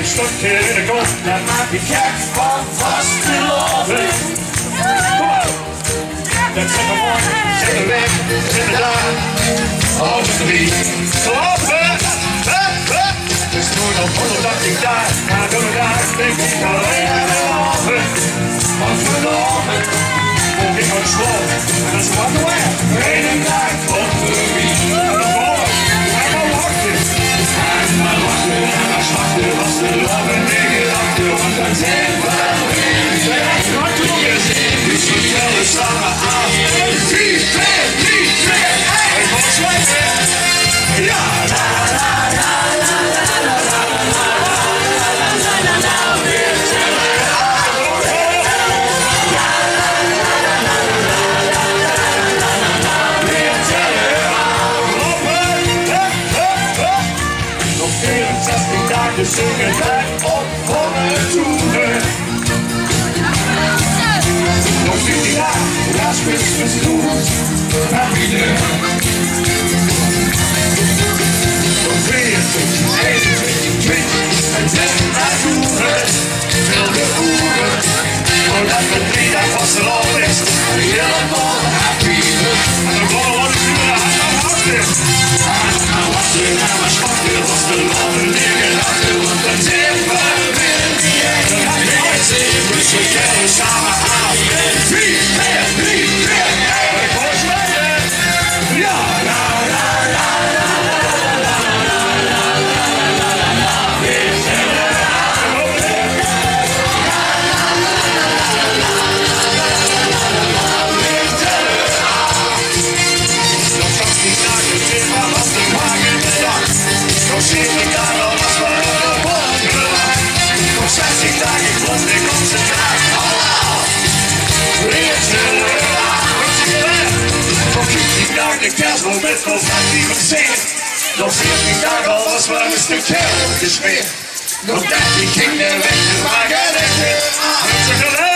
stuk in de kop. Dat maakt die gek van vasteloven. Kom maar. Dat zit er mooi, zit er weg, zit er daar. Alle drie. Lopen. Het is nooit op 180 daar. Maar door de dag denk ik alleen aan de loven. Want verloren. Ook in mijn sloot. Dat is wat de weg. Eén dag op de wie. Was de loven neergedachte, want dan zijn we weer. Wij hebben nooit nog gezien, dus we tellen samen aan. 4, 2, 3, 2, 1. Ik moet zweten. Ja, la la la la la la la la la la. Weer tellen aan. Ja, la la la la la la la. Weer tellen aan. Lopen, nog 64 dagen zingen wij op volle toeren. Nog 14 dagen, ja, Christmas doen. Happy Day. Nog 23, 21, 20 en 30 toeren. Wilde oeren. Voordat de 3 dagen van z'n loop is. Helemaal happy Day. En dan komen we nu naar huis. Maar was er nou maar schwakker, was de loven neergedachte, want dan zijn we weer niet echt. Dus we tellen samen aan. 4, 2, 3, 2, 1. Ik hoor zweten. Ja, la la la la la la la la la la la. Weer tellen aan. La la la la la la la. Weer tellen aan. Nog 18 dagen zin, maar was de wagen de dag. Nog 70 dagen was maar een volgende dag. Nog 60 dagen klopt ik onze draag. Allemaal. Weer tellen aan. Nog 15 dagen de kerstboom met confetti versierd. Nog 14 dagen was maar een stuk geld gesmeerd. Nog 13 ging de weg, maar geen echte aan.